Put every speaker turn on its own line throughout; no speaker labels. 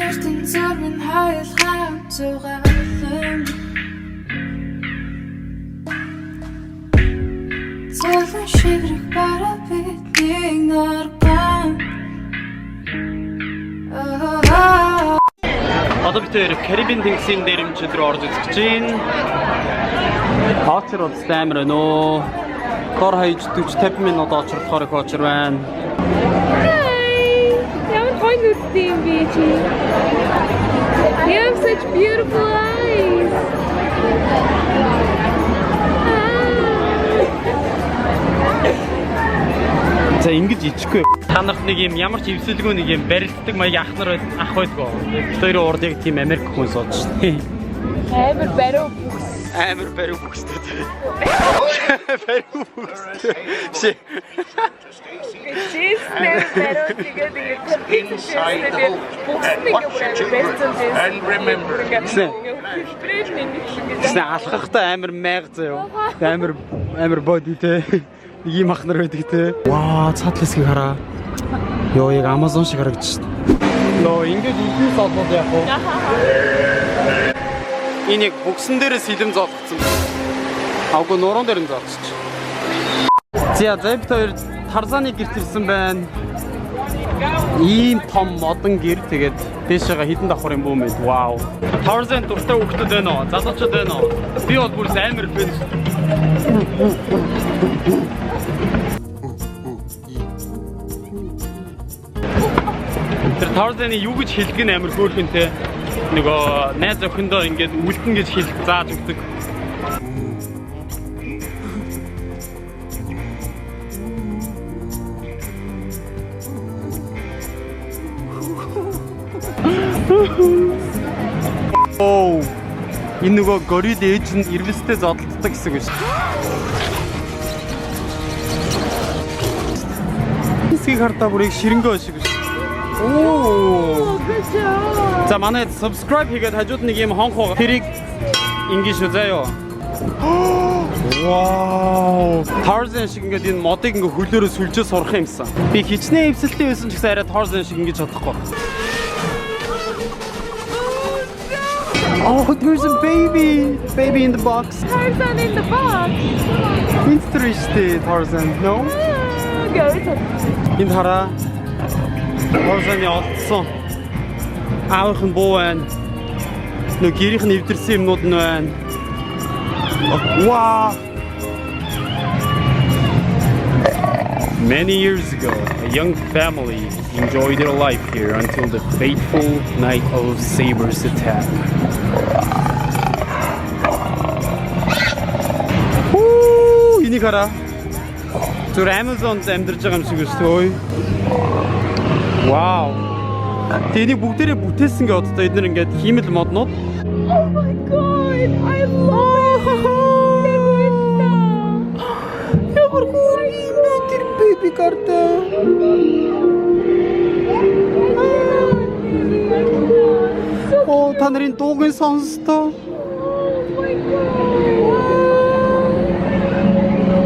Эртэн зурмын хоёулаа зугаалan Зөөлөн шигрэг бара бидний нарган
Одоо бид хоёр Карибын тэнгисийн дээрэмчид рүү орж үзэж байна. Очор удаа амар байна уу? Дор хаяж 40-50 минут очрлохоор их очор байна.
Ямар гоё нүдтэй юм бэ чи? You have such beautiful eyes.
За ингэж ичихгүй. Та нарт нэг юм ямар ч ивсэлгүй нэг юм барилддаг маяг ах байдгүй. Бид хоёрын урд яг тийм Америк хүн сууж шээ.
Амар бариу бүхс.
Амар бариу бүхстэй. Бариу бүхстэй.
And remember.
Тэсний алхахтай амар майг заяа. Амар боди те. Нэг юм ах нар байдаг те. Ваа, цаад хэсгийг хараа. Йоо, яг Amazon шиг харагдаж шээ. Нөө, ингэж үлдээс олбод яах вэ? Энэ яг бүгсэн дээрээс хилэм зоолгоцсон. Агуу нуруунд дээр нь зоолчих. За, бид хоёр Тарзаны гэрт ирсэн байна. Ийм том модон гэр тэгээд дэшега хідэн давхар юм бүү мэд. Вау. Тарзан дуртай хүүхдүүд байна уу? Залуучууд байна уу? Би бол бүр амар фэн. Тэр Тарзаны юу гэж хэлдэг нь амар хөөрхөнтэй. Нөгөө найз охиндоо ингээд үлдэн гэж хэлж зааж өгдөг. Оо. Энэ нөгөө горил ээж нь ирвэстэй зодтолдог гэсэн үг шүү. Хэсгийг хартаа бүрийг ширэнгөө шиг шүү. Оо. За манай subscribe хийгээд хажууд нэг юм хонхоо тэрийг ингэж шүү заяа. Вау. Tarzan шиг ингээд энэ модыг ингээ хөлөөрөө сүлжээ сурах юмсан. Би хичнээн эвсэлтэй байсан ч гэсэн арай Tarzan шиг ингэж чадахгүй. Oh, there's a baby! Baby in the box.
Tarzan in the box.
Interesting, Tarzan. No? Энэ хараа. Tarzan-ы олдсон. Аавынх нь буу байна. Нөгөө гэрийнх нь эвдэрсэн юмнууд нь байна. Wow! Many years ago, a young family enjoyed their life here until the fateful night of Saber's attack. Woo! Энийг хараа. Зүр Amazon-д амьдарч байгаа юм шиг шүү. Wow! Тэнийг бүгдээрээ бүтээсэн гээ одоо эдгээр ингээд хиймэл моднууд.
Oh my god! I love it!
Ямар гүрий тэр baby карта. Оо, та нарын дууг сонстоо.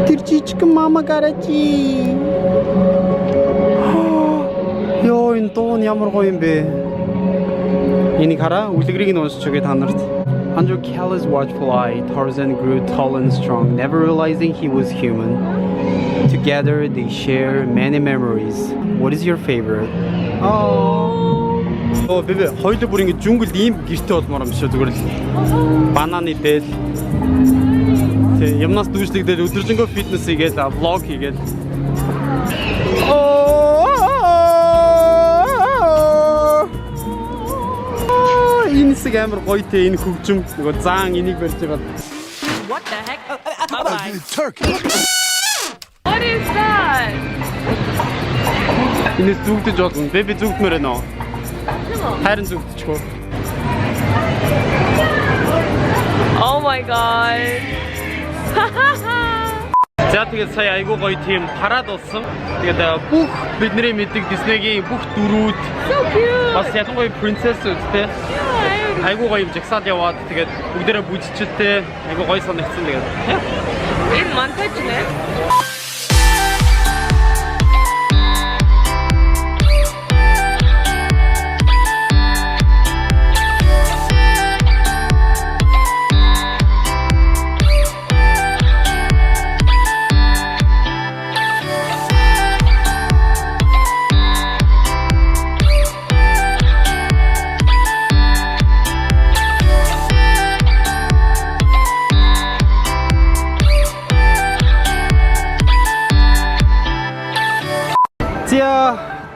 Тэр жижигхэн мама гарачи. Йоо, энэ дуу нь ямар гоё юм бэ? Энийг хараа, үлгэрийг нь уншиж өгье та нарт. Under Kala's watchful eye, Tarzan grew tall and strong, never realizing he was human. Together, they share many memories. What is your favorite? Oh, baby, хоёул бүр ингэ жүнгэл ийм гэрте болмоор юм шүү зүгээр л. Бананы дээл. Тэг юмнаас дүүжлэгдээд өдөржингөө фитнес хийгээл, влог хийгээл. Энэ хэсэг амар гоё те энэ хөгжим нөгөө заан энийг барьж байгаа.
What the heck? Turkey. What is that?
Энэ зүгдэж болно. Би зүгдмээр байна уу? Харин зүгдчихгүй.
Oh my god.
За тэгээд сая айгуу гоё тийм парад болсон. Тэгээд бүх бидний мэддэг Disney-гийн бүх дүрүүд
So cute.
бас ялангуяа принцесс үстэй. Айгуу гоё юм жагсаал яваад тэгээд бүгдээрээ бүжичтэй айгуу гоё санагдсан тэгээд.
Энэ монтаж нэ.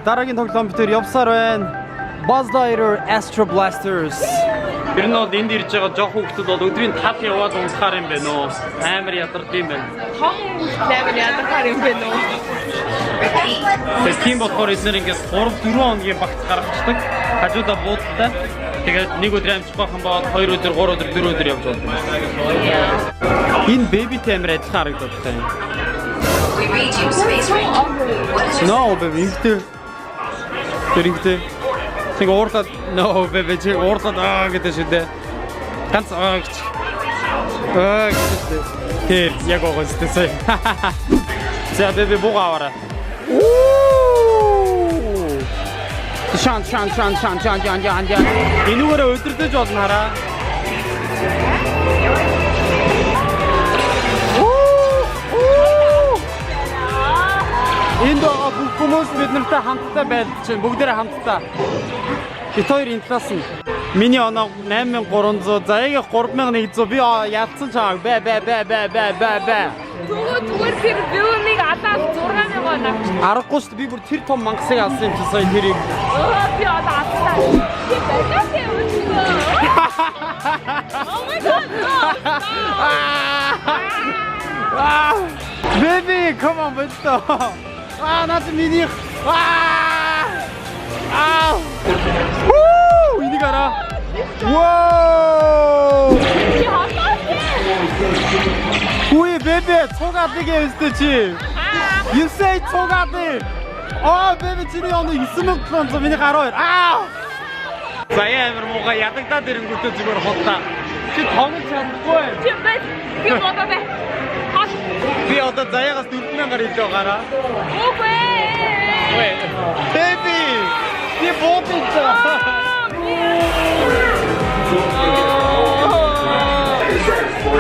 дараагийн тоглоом битээр явсаар байна. Buzz Lightyear Astro Blasters. Ер нь бол энд ирж байгаа жоох хүүхдүүд бол өдрийн тал яваад унсахаар юм байна уу? Амар ядарч юм байна.
Том амар ядаргаар юм байна уу?
Тийм болохоор эдгээр ингээд 3-4 хоногийн багц гаргацдаг. Хажуудаа буудалтай. Тэгээд нэг өдөр амжих байх юм бол 2 өдөр, 3 өдөр, 4 өдөр явж болно. Энэ baby тамир адилхан харагдаад байна.
We read you, Space Ranger. What is your
No, baby, ингээдтэй. Тэр ингээдтэй. Тэг уурлаад no, baby, чи уурлаад гэдэг шүү дээ. Ганц гэж. Гэж. Тэр яг оогсдээ. За, baby, буугаараа. Шан. Энүүгээрээ өдөрдөж болно хараа. Энд бүх хүмүүс биднэртэй хамтдаа байлж чинь бүгдээрээ хамтдаа. Бид хоёр энэ талаас нь миний оноо 8300, заяагийн 3100 би ядсан чааг бай.
Зүгээр тэр бивнийг алаад 6000 авч.
Аргагүй шүү дээ би бүр тэр том мангасыг алсан юм чи сая тэрийг.
Би одоо авсан. Би бэлгээс юм. Oh my god.
Baby, come on, бэлтөө. Наад миний. Энийг араа. Воо! Үе baby, цугаадыг явуулсан чи. You say цугаадыг. Baby чиний оноо 9700 миний гараа 2. Заяа амир мууга ядагдаад ирэнгүүтээ зүгээр хотлаа. Чи тоглож чадахгүй.
Чи бай. Би одоо бай.
Би одоо заяагаас 4000 гараа хийж байгаараа.
Үгүй.
Baby! Би боотоо.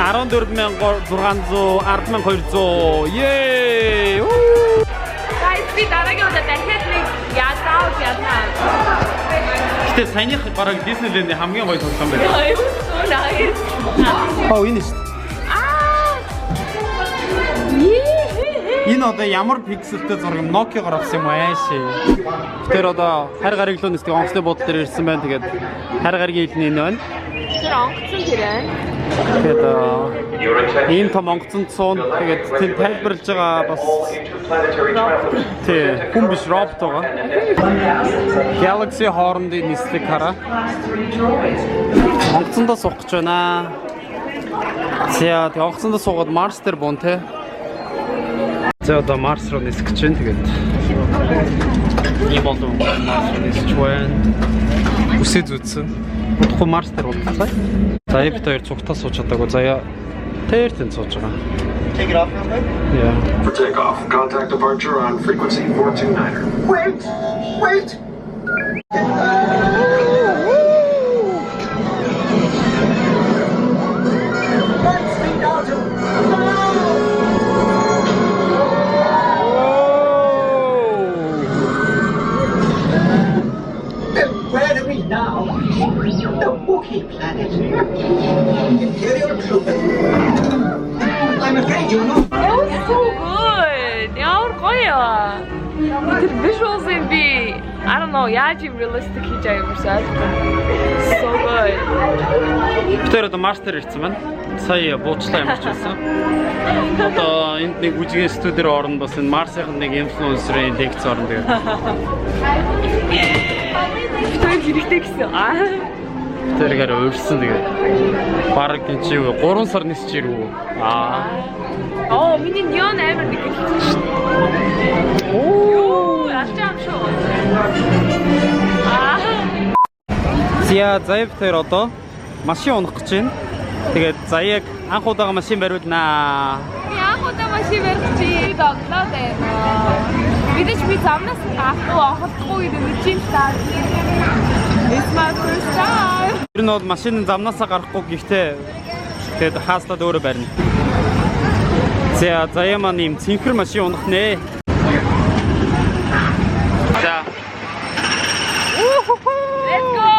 14600, 10200. Yay!
Guys, би дараагийн удаа дахиад нэг ядаа.
Гэтэ саяных бараг Disneyland-ийн хамгийн гоё тоглоом байна.
So nice.
Энэ шүү дээ. Энэ одоо ямар пикселтэй зураг юм? Nokia-гоор авсан юм ааши. Тэр одоо харь гариглуу нэстэг онцлог бодол дээр ирсэн байна. Тэгээд харь гаригийн хэлний энэ байна.
Тэр онгоцон тэр байна.
Тэгээд ийм том онгоцон цуун тэгээд тэр тайлбарлаж байгаа бас тий хүн биш робот байгаа. Galaxy хоорондын нислэг хараа. Онгоцондоо суух гэж байна. За тэг онгоцондоо суугаад Марс дээр бун тий. За одоо Марс руу нисэх гэж байна тэгээд. Ийм болов Марс руу нисэж байна. Үсээ зүтсэн. Удахгүй Марс дээр уулзцаа. За бид хоёр цугтаа сууж чадаагүй. Заяа тэр тэн сууж байгаа.
Take it off real quick?
Yeah.
For takeoff, contact departure on frequency 429er.
Wait! Where are we now? The Wookiee planet. Imperial troop. I'm afraid you know.
That was so good. Ямар гоё. Тэр visuals in би I don't know, яаж юм realistic хийж байгаа юм шиг. So good.
Тэр одоо Марс дээр ирсэн байна. Сая буучлаа ямарч байсан. Одоо энд нэг бүжгийн студиор орно бас энэ Марсын нэг инфлюенсерийн лекц орно тэгээд.
Тэр хэрэгтэй гэсэн.
Тэргээр өөрсөн тэгээд. Бараг гинчээ 3 сар нисч ирв.
Миний неон амар нэг хэлсэн шүү дээ. Оо, ачаам шүү.
Заяа тэр одоо машин унах гэж байна. Тэгээд заяаг анх удаага машин бариулнаа.
Би анх удаа машин барих чи доглоо байна. Бидэж би замнаас авахгүй гэдэг чинь таа. It's my first time.
Тэр нь бол машины замнаасаа гарахгүй гэхдээ тэгээд хааслаад өөрөө барина. Заяа маань юм цэнхэр машин унах нэ. За.
Let's go.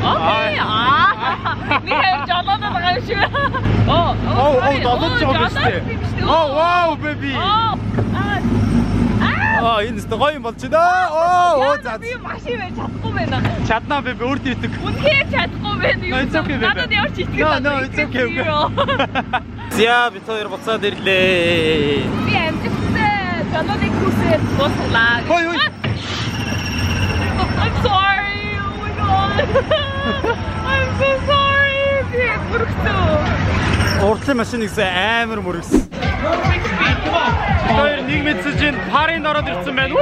Okay. Ми хэв жолоод байгаа юм шиг.
жолооч байгаа шүү дээ. Oh wow baby. Энэ өстө гоё юм болж байна. Оо за.
Би машин байж чадахгүй байна.
Чаднаа baby өөртөө итэг.
Үнхээр чадахгүй байна. Юу надад явж итгэл.
No it's okay. Зя бид хоёр буцаад ирлээ.
Би амжилттай жолооны курсээр дуусглаа.
Хой.
I'm sorry. Oh my god. I'm so sorry. Би бүрхтөө.
Уртлын машин гэсэн амар мөрөгсөн. Хоёр нэг мэдсэж парийн ороод ирсэн байна.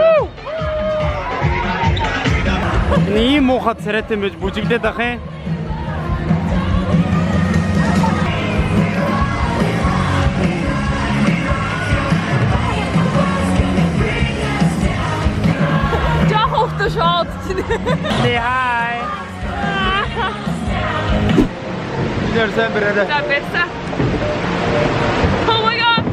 Ийм муухай царайтай байж бүжиглээд ах юм.
Жоо хөвтө шууд чинь.
Say hi. There's somebody.
За бэса. Oh my god.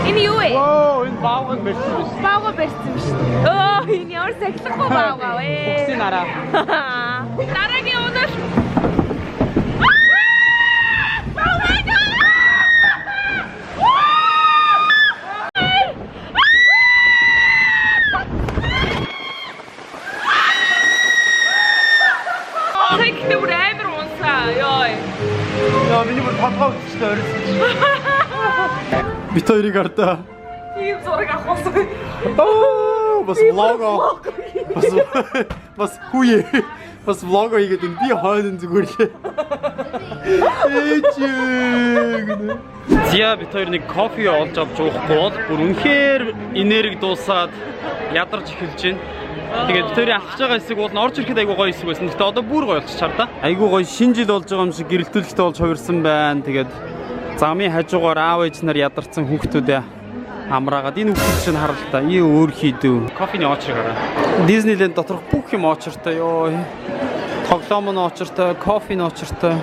Энэ юу вэ?
Оо, энэ баавгад барьсан биш.
Баага барьсан шүү дээ. Оо, энэ ямар сахилахгүй баага вэ?
Боксын араа.
Дараагийн өнөр. Тэхний бүр амар унсаа. Йой.
Яа, миний бүр толгой өвчтэй орсон. Бит хоёрыг ардаа.
Ийм зураг авахсан.
Оо, бас влог. Бас хүүе. Бас влог хийгээд би хойно зүгээр лээ. Зя бит хоёр нэг кофе олж авч уухгүй бол бүр үнэхээр энерги дуусаад ядарч эхэлж байна. Тэгээд бид хоёрын алхаж байгаа хэсэг бол орж ирэхэд айгуу гоё хэсэг байсан. Гэхдээ одоо бүр гоё болчихчаар да. Айгуу гоё шинэ жил болж байгаа юм шиг гэрэлтүүлэгтэй болж хувирсан байна. Тэгээд замын хажуугаар аав ээж нар ядарсан хүүхдүүдээ амраагаад энэ хүүхд чинь харалтаа. Ий өөр хийдүү. Кофений очрыг хараа. Disneyland доторх бүх юм очртой ёо. Тоглоом нь очртой, кофе нь очртой.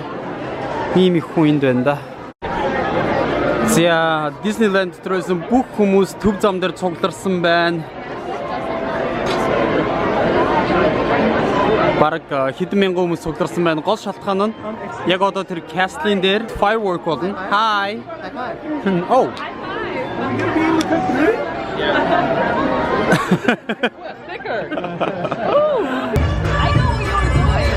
Ийм их хүн энд байна да. Зя Disneyland доторх бүх хүмүүс төв зам дээр цугларсан байна. Бараг хэдэн мянган хүмүүс цугларсан байна. Гол шалтгаан нь яг одоо тэр castle-ийн дээр firework болно. Hi. Oh.
Sticker. Oh. I know what you're doing.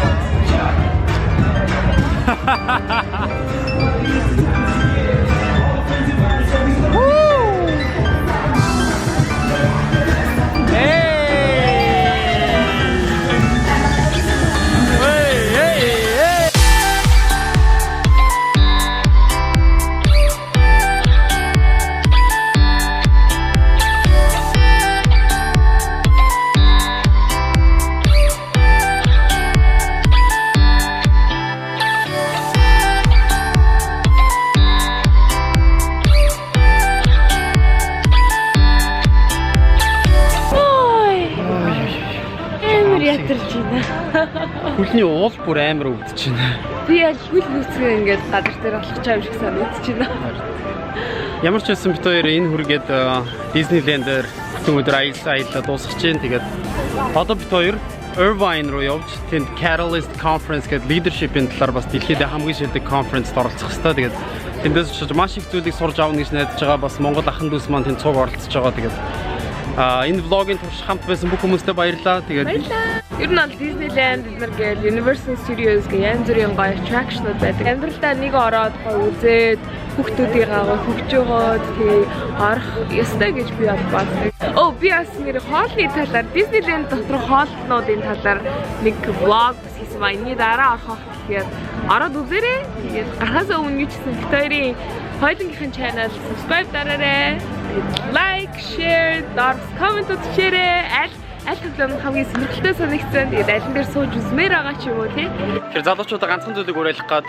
Хөлний уул бүр амар өвдөж байна.
Би яг хөл нүцгэн ингээд газар дээр алхаж байгаа юм шиг санагдаж байна.
Ямар ч байсан бид хоёр энэ хүргээд Disneyland-ээр бүтэн өдөр аяллаа дуусгаж байна. Тэгээд одоо бид хоёр Irvine руу явж тэнд Catalyst Conference гэдэг leadership-ийн талаар бас дэлхийд хамгийн шилдэг конференцд оролцох хэрэгтэй. Тэгээд тэндээс очиж маш их зүйлийг сурж авна гэж найдаж байгаа. Бас Монгол ахын дүүс маань тэнд цуг оролцож байгаа. Тэгээд энэ влогийн турш хамт байсан бүх хүмүүстээ баярлалаа. Тэгээд
ер нь бол Disneyland эднэргээл Universal Studios гэх янз бүрийн гоё attraction-ууд байдаг. Амьдралдаа нэг ороод гоё үзээд хүүхдүүдийг аваад хөгж өгөөд тэгээ орох ёстой гэж би боддог. Оо би бас нэр хоолны талаар Disneyland дотор хоолнуудын талаар нэг влог хийсэн ба энэ дараа орох гэхээр ороод үзээрэй. Тэгээд гарахаас өмнө юучсан бит хоёрын хоёулангийнхын channel subscribe дараарай. Like, share, comment хийрээ. Аль хэдийн хамгийн сонирхолтой санагдсан. Тэгээд алин дээр сууж үзмээр байгаа ч юм уу тий.
Тэгэхээр залуучуудаа ганцхан зүйлийг уриалгах гад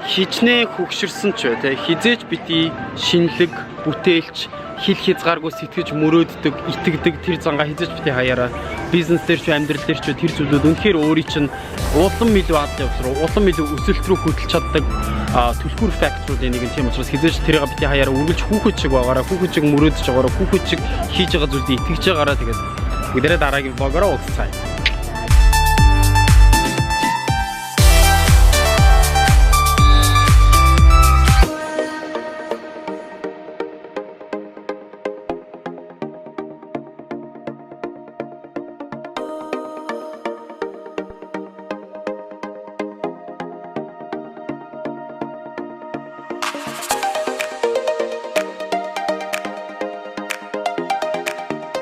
хичнээн хөгшөрсөн ч бай тий. Хизээч бити шинэлэг, бүтээлч, хил хязгааргүй сэтгэж мөрөөддөг, итгэдэг тэр зангаа хизээч бити хаяараа. Бизнес дээр ч амьдрал дээр ч тэр зүйлүүд үнэхээр өөрийн чинь улам илүү ад явц руу, улам илүү өсөлт рүү хөтлөж чаддаг түлхүүр факторуудын нэг нь тийм учраас хизээч тэрийг бити хаяараа үргэлж хүүхэд шиг байгаараа, хүүхэд шиг мөрөөдөж байгаараа, хүүхэд шиг хийж байгаа зүйлд итгэж байгаараа тэгээд бүгдээрээ дараагийн влогоор уулзцаая.